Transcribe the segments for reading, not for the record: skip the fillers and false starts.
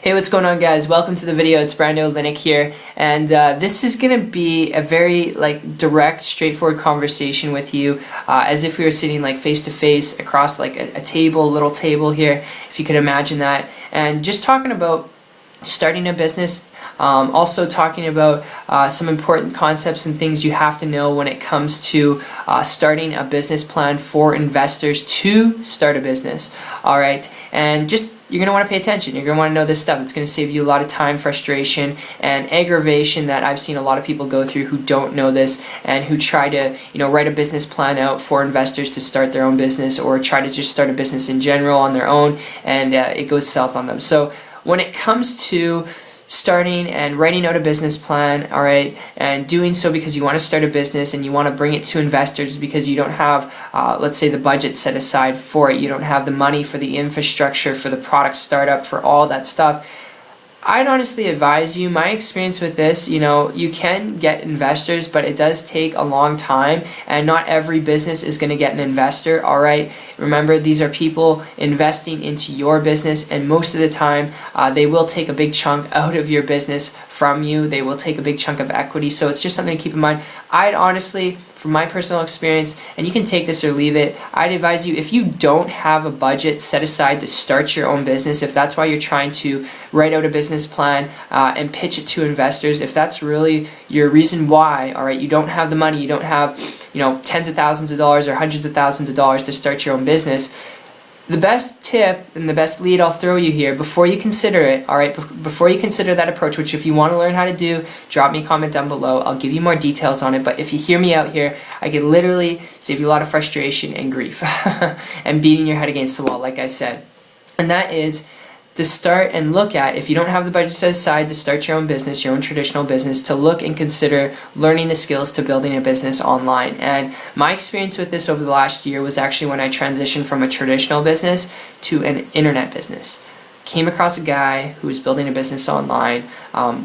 Hey, what's going on, guys? Welcome to the video. It's Brando Linick here, and this is gonna be a very direct, straightforward conversation with you, as if we were sitting face to face across a table, a little table here, if you could imagine that, and just talking about starting a business. Also talking about some important concepts and things you have to know when it comes to starting a business plan for investors to start a business. All right, and just you're going to want to pay attention. You're going to want to know this stuff. It's going to save you a lot of time, frustration, and aggravation that I've seen a lot of people go through who don't know this and who try to, write a business plan out for investors to start their own business, or try to just start a business in general on their own, and it goes south on them. So when it comes to starting and writing out a business plan, all right, and doing so because you want to start a business and you want to bring it to investors because you don't have, let's say, the budget set aside for it, you don't have the money for the infrastructure, for the product startup, for all that stuff, I'd honestly advise you, my experience with this, you can get investors, but it does take a long time, and not every business is going to get an investor, all right? Remember, these are people investing into your business, and most of the time, they will take a big chunk out of your business from you. They will take a big chunk of equity, so it's just something to keep in mind. I'd honestly, from my personal experience, and you can take this or leave it, I'd advise you, if you don't have a budget set aside to start your own business, if that's why you're trying to write out a business plan and pitch it to investors, if that's really your reason why, all right, you don't have the money, you don't have, tens of thousands of dollars or hundreds of thousands of dollars to start your own business, the best tip and the best lead I'll throw you here before you consider it, all right, before you consider that approach, which if you want to learn how to do, drop me a comment down below. I'll give you more details on it, but if you hear me out here, I can literally save you a lot of frustration and grief and beating your head against the wall, like I said. And that is to start and look at, if you don't have the budget set aside to start your own business, your own traditional business, to look and consider learning the skills to building a business online. And my experience with this over the last year was actually when I transitioned from a traditional business to an internet business. Came across a guy who was building a business online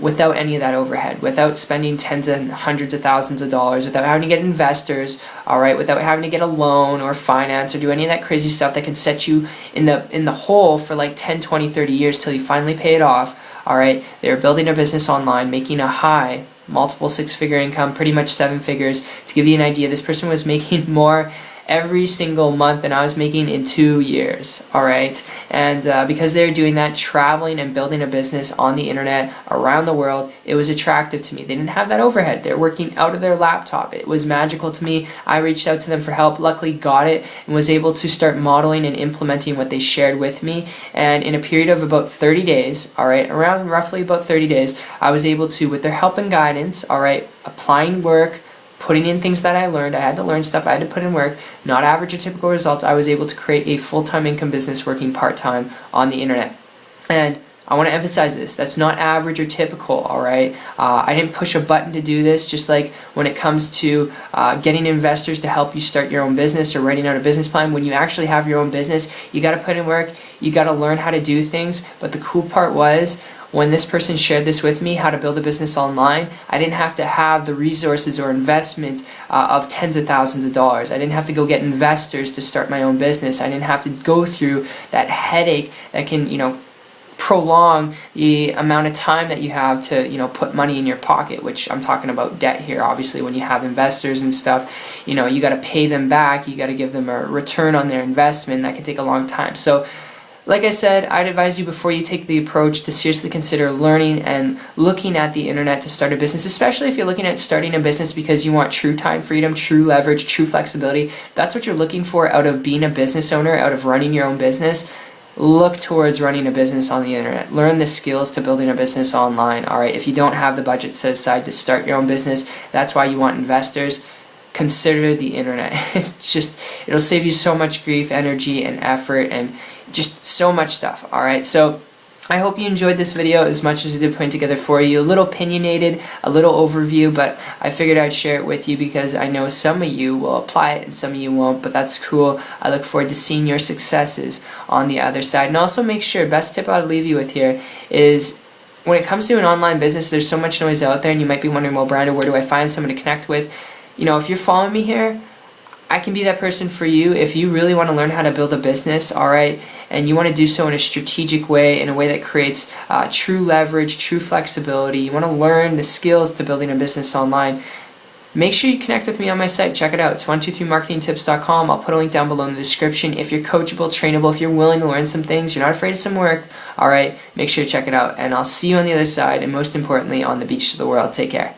without any of that overhead, without spending tens and hundreds of thousands of dollars, without having to get investors, all right, without having to get a loan or finance or do any of that crazy stuff that can set you in the hole for 10, 20, 30 years till you finally pay it off. All right, they were building a business online, making a high multiple six-figure income, pretty much seven figures. To give you an idea, this person was making more every single month than I was making in 2 years, all right? And because they were doing that, traveling and building a business on the internet around the world, it was attractive to me. They didn't have that overhead. They're working out of their laptop. It was magical to me. I reached out to them for help, luckily got it, and was able to start modeling and implementing what they shared with me. And in a period of about 30 days, all right, around roughly about 30 days, I was able to, with their help and guidance, all right, applying work, putting in things that I learned, I had to learn stuff, I had to put in work, not average or typical results, I was able to create a full-time income business working part-time on the internet. And I want to emphasize this, that's not average or typical, alright? I didn't push a button to do this, just like when it comes to getting investors to help you start your own business or writing out a business plan. When you actually have your own business, you got to put in work, you got to learn how to do things, but the cool part was, when this person shared this with me, how to build a business online, I didn't have to have the resources or investment of tens of thousands of dollars. I didn't have to go get investors to start my own business. I didn't have to go through that headache that can, prolong the amount of time that you have to, put money in your pocket, which I'm talking about debt here. Obviously, when you have investors and stuff, you got to pay them back. You got to give them a return on their investment. That can take a long time. So, like I said, I'd advise you before you take the approach to seriously consider learning and looking at the internet to start a business, especially if you're looking at starting a business because you want true time freedom, true leverage, true flexibility. If that's what you're looking for out of being a business owner, out of running your own business, look towards running a business on the internet. Learn the skills to building a business online, all right? If you don't have the budget set aside to start your own business, that's why you want investors. Consider the internet. It'll save you so much grief, energy, and effort, and just so much stuff, alright? So, I hope you enjoyed this video as much as I did putting together for you. A little opinionated, a little overview, but I figured I'd share it with you because I know some of you will apply it and some of you won't, but that's cool. I look forward to seeing your successes on the other side. And also make sure, best tip I'll leave you with here is, when it comes to an online business, there's so much noise out there, and you might be wondering, well, Brando, where do I find someone to connect with? If you're following me here, I can be that person for you if you really want to learn how to build a business, alright? and you want to do so in a strategic way, in a way that creates true leverage, true flexibility, you want to learn the skills to building a business online, make sure you connect with me on my site. Check it out. It's 123marketingtips.com. I'll put a link down below in the description. If you're coachable, trainable, if you're willing to learn some things, you're not afraid of some work, all right, make sure to check it out. And I'll see you on the other side, and most importantly, on the beaches of the world. Take care.